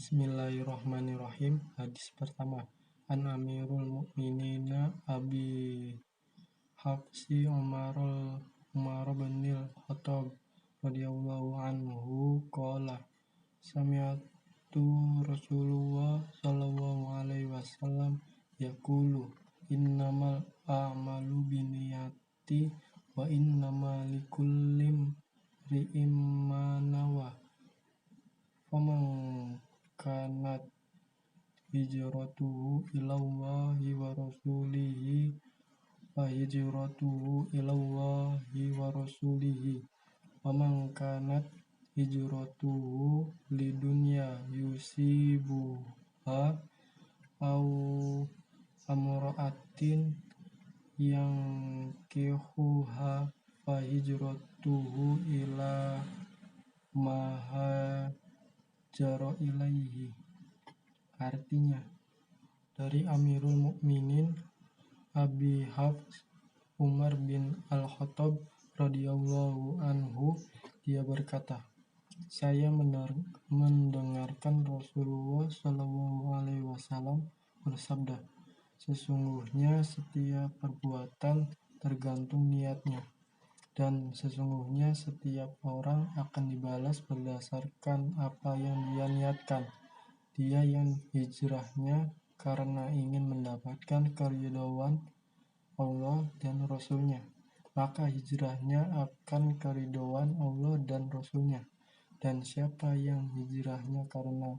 Bismillahirrahmanirrahim. Hadis pertama, An Amirul Mukminina Abi Hafsi Umar bin Khattab radhiyallahu anhu qala sami'tu Rasulullah sallallahu alaihi wasallam yaqulu innamal a'malu binniyati wa innamal likulli imri'in ma nawa faman kanat hijratuhu ilallahi wa rasulihi wa hijratuhu ilallahi wa rasulihi wa man kanat hijratuhu lidunya yusibuha au amra'atin yang kihuha fa hijratuhu ila mahajaro ilaihi. Artinya, dari Amirul Mukminin Abi Hafs Umar bin Al-Khattab radhiyallahu anhu, dia berkata, saya mendengarkan Rasulullah sallallahu alaihi wasallam bersabda, sesungguhnya setiap perbuatan tergantung niatnya, dan sesungguhnya setiap orang akan dibalas berdasarkan apa yang dia niatkan. Dia yang hijrahnya karena ingin mendapatkan keridhaan Allah dan Rasulnya, maka hijrahnya akan keridhaan Allah dan Rasulnya. Dan siapa yang hijrahnya karena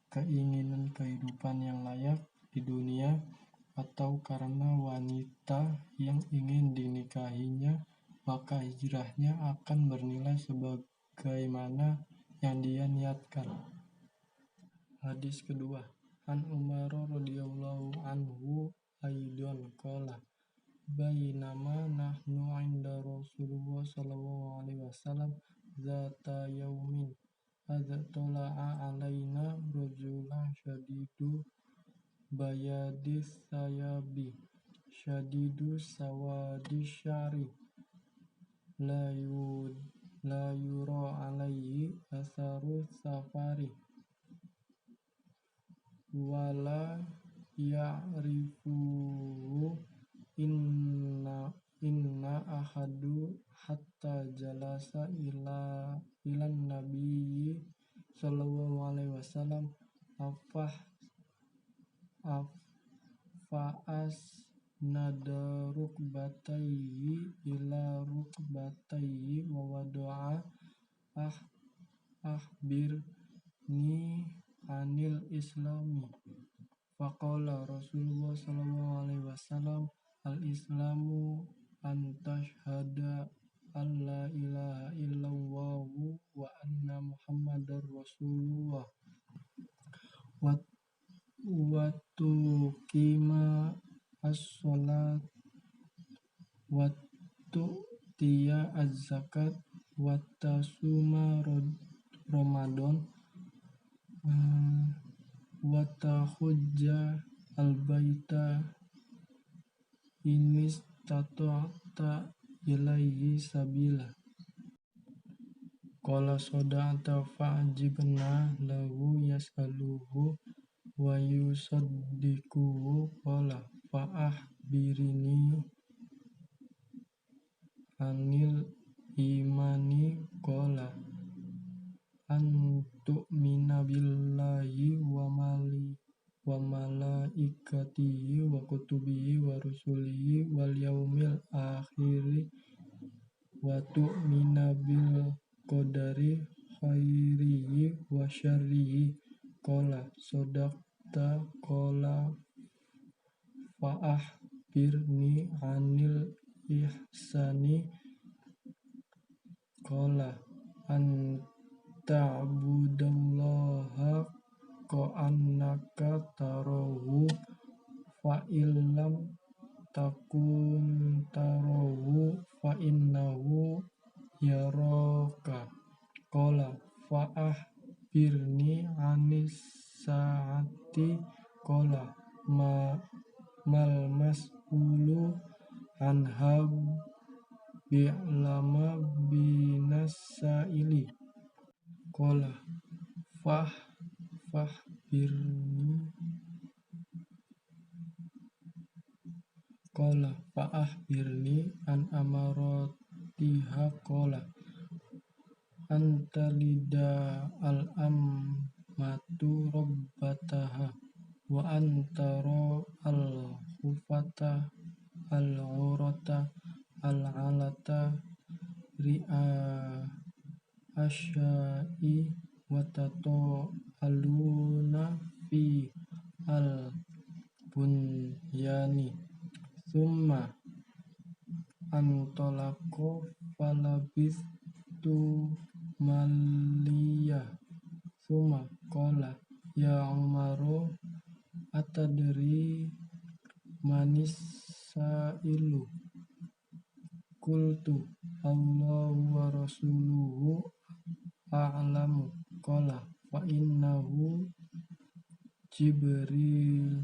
keinginan kehidupan yang layak di dunia atau karena wanita yang ingin dinikahinya, maka hijrahnya akan bernilai sebagaimana yang dia niatkan. Hadis kedua, An Umar radhiyallahu anhu aidan qala bainama nahnu 'inda Rasulullah sallallahu alaihi wasallam zata yaumin adzala'a 'alaina rajulun syadidu bayadis sayabi syadidu sawadi syari la yura 'alaihi atharu safari wala ya'rifuhu inna ahadu hatta jalasa ilan nabiyyi sallallahu alaihi wasallam fa'as nada rukbatayhi ila rukbatayhi wa wada'a akhbirni anil islami faqala Rasulullah sallallahu alaihi wasallam al-islamu an tashhada an la ilaha illallah wa anna muhammadar rasulullah wa tuqima as-salat wa tu'tiya az-zakat wa tasuma ramadan wa tahujja al-baita inis tata'ta ilaihi sabila. Qala sada'ta fa'jibna lahu yas'aluhu wa yusaddiquhu qala fa'ahbirini anil imani qala an tu'mina billahi wa malaikatihi wa kutubihi wa rusulihi wal yaumil akhiri wa tu'mina bil qadari khairihi wa syarrihi qala sadaqta qala fa'ahbirni anil ihsani qala an ta'budallaha ka'annaka tarahu fa illam takun tarahu fa innahu yaraka qala fa'ahbirni anis sa'ati qala mal mas'ulu anha bi'lama binasa'ili qala fa'akhbirni an amaratiha qala antalida al-ammatu rabbataha wa antara al-khufata al-urata al-alata ri'a asyai wa aluna fi al-bunyani thumma antolako falabistu maliya thumma qala ya Umaru atadri manis sailu qultu Allahu wa rasuluhu a'lamu qala fa innahu Jibril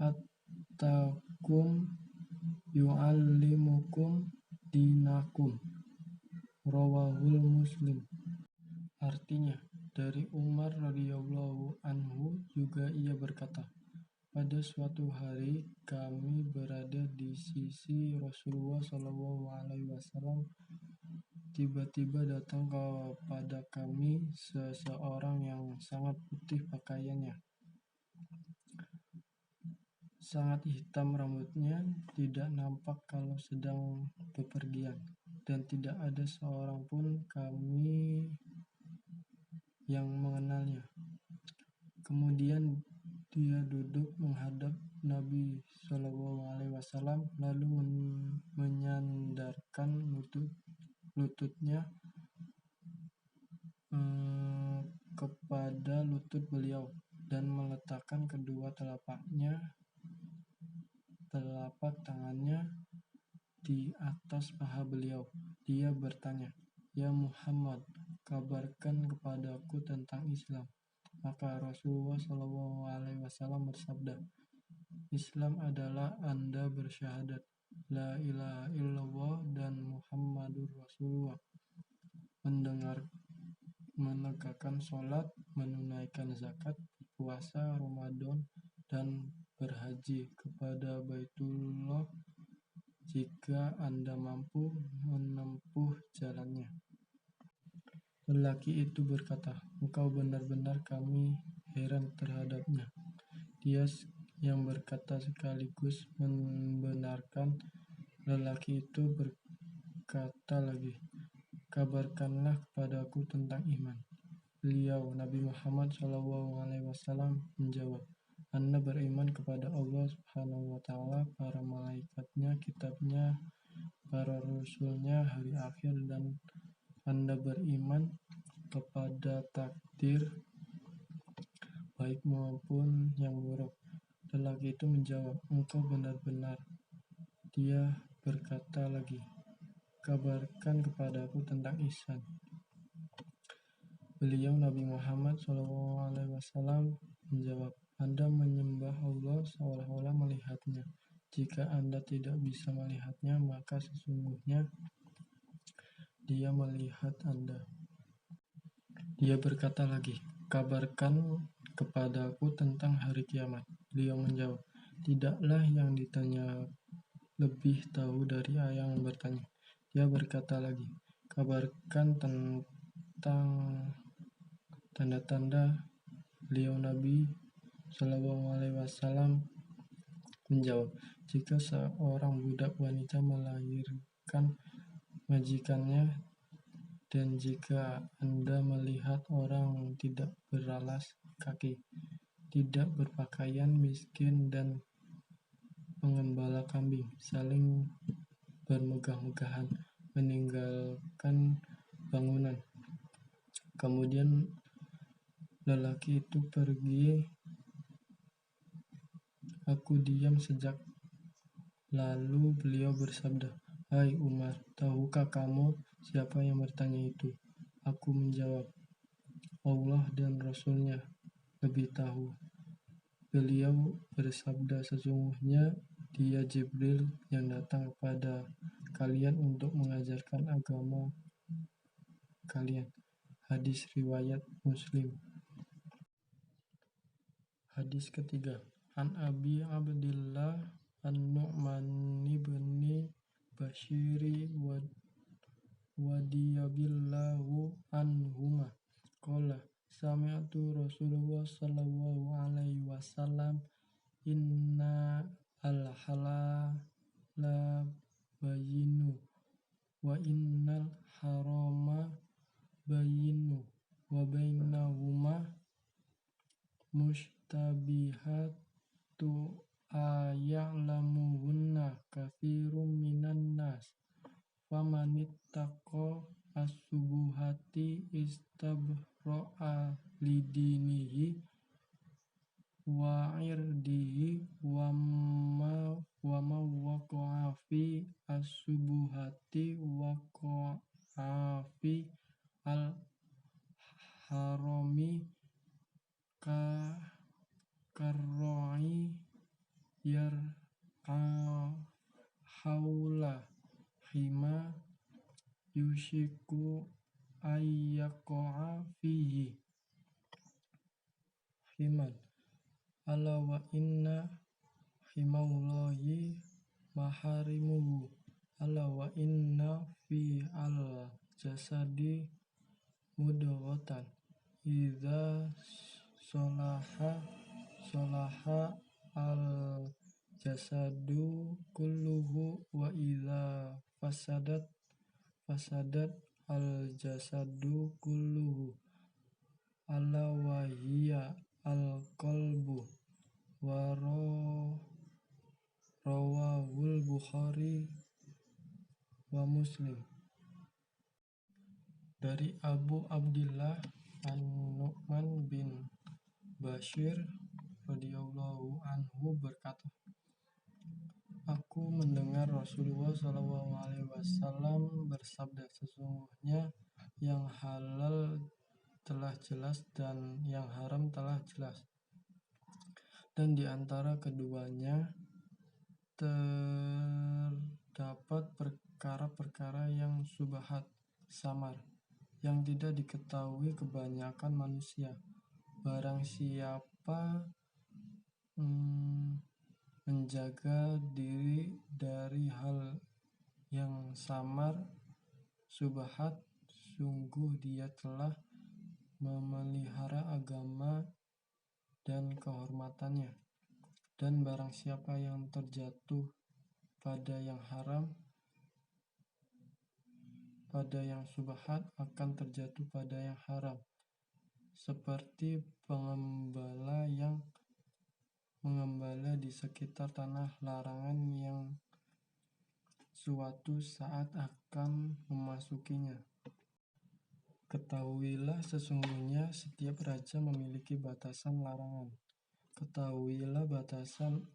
atakum yu'allimukum dinakum rawahul Muslim. Artinya, dari Umar radhiyallahu anhu juga ia berkata, pada suatu hari kami berada di sisi Rasulullah SAW. Tiba-tiba datang kepada kami seseorang yang sangat putih pakaiannya, sangat hitam rambutnya, tidak nampak kalau sedang bepergian, dan tidak ada seorang pun kami yang mengenalnya. Kemudian dia duduk menghadap Nabi SAW, lalu menyandarkan lututnya kepada lutut beliau dan meletakkan kedua telapak tangannya di atas paha beliau. Dia bertanya, "Ya Muhammad, kabarkan kepadaku tentang Islam." Maka Rasulullah SAW bersabda, Islam adalah Anda bersyahadat La ilaha illallah dan Muhammadur Rasulullah, menegakkan sholat, menunaikan zakat, puasa Ramadan, dan berhaji kepada Baitullah jika Anda mampu menempuh jalannya. Lelaki itu berkata, engkau benar-benar kami heran terhadapnya. Dia yang berkata sekaligus membenarkan. Lelaki itu berkata lagi, kabarkanlah kepadaku tentang iman. Beliau, Nabi Muhammad SAW menjawab, Anda beriman kepada Allah Subhanahu wa Ta'ala, para malaikatnya, kitabnya, para rasulnya, hari akhir, dan Anda beriman kepada takdir baik maupun yang buruk. Lelaki itu menjawab, engkau benar-benar. Dia berkata lagi, kabarkan kepadaku tentang ihsan. Beliau Nabi Muhammad SAW menjawab, Anda menyembah Allah seolah-olah melihatnya. Jika Anda tidak bisa melihatnya, maka sesungguhnya Dia melihat Anda. Dia berkata lagi, kabarkan kepadaku tentang hari kiamat. Beliau menjawab, tidaklah yang ditanya lebih tahu dari yang bertanya. Dia berkata lagi, kabarkan tentang tanda-tanda. Beliau Nabi SAW menjawab, jika seorang budak wanita melahirkan majikannya, dan jika Anda melihat orang tidak beralas kaki, tidak berpakaian, miskin, dan pengembala kambing, saling bermegah-megahan, meninggalkan bangunan. Kemudian lelaki itu pergi. Aku diam sejak. Lalu beliau bersabda, Hai Umar, tahukah kamu siapa yang bertanya itu? Aku menjawab, Allah dan Rasulnya lebih tahu. Beliau bersabda, sesungguhnya Dia Jibril yang datang kepada kalian untuk mengajarkan agama kalian. Hadis riwayat Muslim. Hadis ketiga, An Abi Abdillah An-Nu'man bin Bashiri wadiyallahu anhuma qala sami'tu Rasulullah sallallahu alaihi wasallam inna al-halala bayyinu wa innal harama bayyinu wa bainahuma mushtabihatu aya'lamuhunna katsirun minan nas famanittaqa as-subuhati istabra'a lidinihi wa irdihi wa ma waqa'a fi as-subuhati waqa'a fi al-harami karra'i yar'a haula hima yushiku ayyaqa'a fihi himan ala wa inna himallahi maharimuhu ala wa inna fi al jasadi mudghatan idza salaha al jasadu kulluhu wa idza fasadat al jasadu kulluhu ala wa hiya al qalbu wa rawahul Bukhari wa Muslim. Dari Abu Abdillah An-Nu'man bin Bashir radhiyallahu anhu berkata, aku mendengar Rasulullah sallallahu alaihi wasallam bersabda, sesungguhnya yang halal telah jelas dan yang haram telah jelas, dan di antara keduanya terdapat perkara-perkara yang syubhat, samar, yang tidak diketahui kebanyakan manusia. Barang siapa menjaga diri dari hal yang samar, syubhat, sungguh dia telah memelihara agama dan kehormatannya. Dan barang siapa yang terjatuh pada yang haram, pada yang syubhat, akan terjatuh pada yang haram, seperti pengembala yang mengembala di sekitar tanah larangan yang suatu saat akan memasukinya. Ketahuilah sesungguhnya setiap raja memiliki batasan larangan. Ketahuilah batasan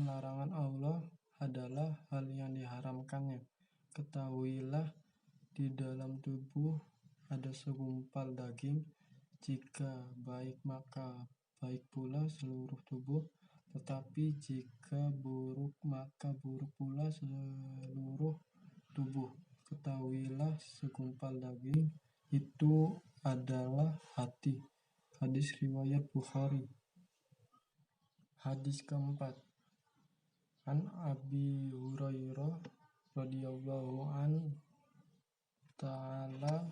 larangan Allah adalah hal yang diharamkannya. Ketahuilah di dalam tubuh ada segumpal daging, jika baik maka baik pula seluruh tubuh, tetapi jika buruk maka buruk pula seluruh tubuh. Ketahuilah segumpal daging itu adalah hati. Hadis riwayat Bukhari. Hadis keempat, An Abi Hurairah radhiyallahu ta'ala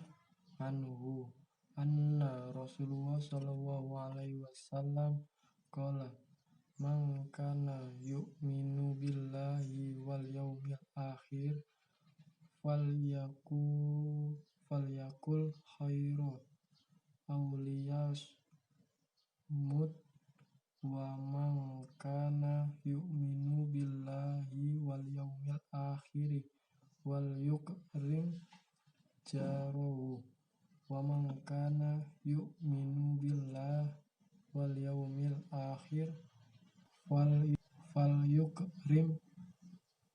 anhu anna Rasulullah sallallahu alaihi wasallam qala man kana yu'minu billahi wal yawmil akhir falyakul khairan aw liyasmut wa man kana yu'minu billahi wal yawmil akhir wal yukrim jarahu wa man kana yu'minu billahi wal yawmil akhir fal yukrim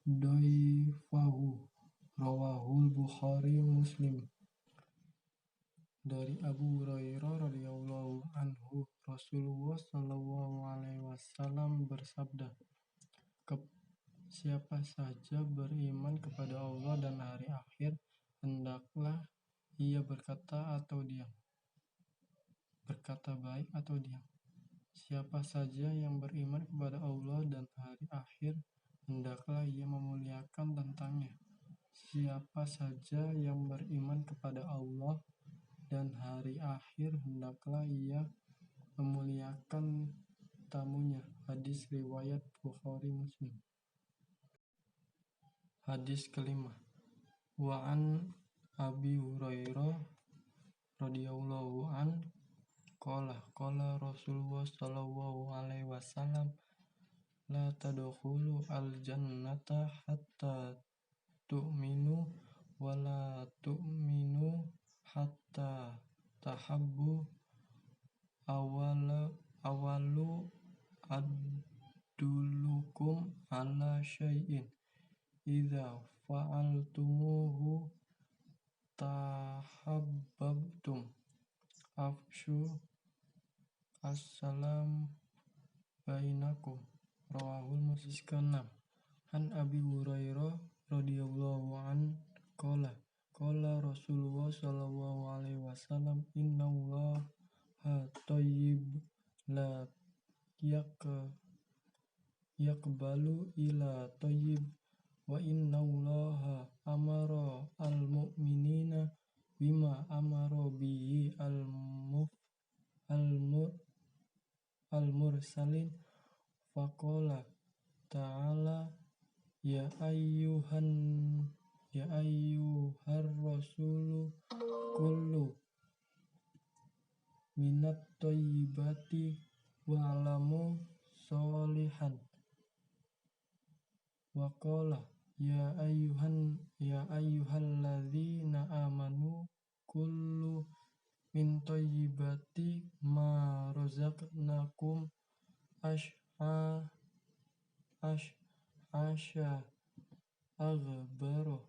doifahu. Rawahul Bukhari Muslim. Dari Abu Hurairah radhiyallahu anhu, Rasulullah sallallahu alaihi wasallam bersabda, siapa saja beriman kepada Allah dan hari akhir, hendaklah ia berkata atau diam. berkata baik atau diam. Siapa saja yang beriman kepada Allah dan hari akhir, hendaklah ia memuliakan tentangnya. Siapa saja yang beriman kepada Allah dan hari akhir, hendaklah ia memuliakan tamunya. Hadis riwayat Bukhari Muslim. Hadis kelima. Wa an Abi Hurairah radhiyallahu an qala Rasulullah sallallahu alaihi wasallam la tadkhulu al jannata hatta tu'minu wa la tu'minu hatta tahabbu awalu adulukum ala syai'in idza fa'altumuhu tahabbabtum afshu assalam bainakum. Rawahul Muslim. Han Abi Hurairah radhiyallahu an qala Rasulullah sallallahu alaihi wasallam innallaha thayyib la yaqbalu ila thayyib wa innallaha amara al-mu'minina bima amara bihi al-mursalin faqala ta'ala ya ayyuhar rasulu kullu minat thayyibati wa'lamu sholihan wa qala ya ayyuhalladzina amanu kullu min thayyibati ma razaqnakum asya aghbaro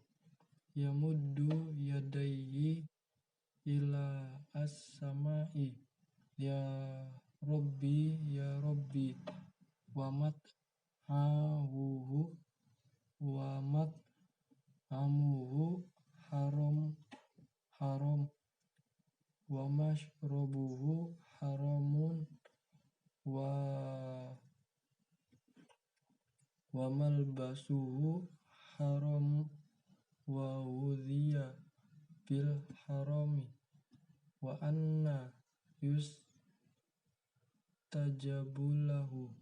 yamuddu yadayhi ila as-sama'i ya rabbi wamat amuhu haram wa mashrabuhu haramun wa malbasuhu haram wa wudhiya bil harami wa anna yustajabu lahu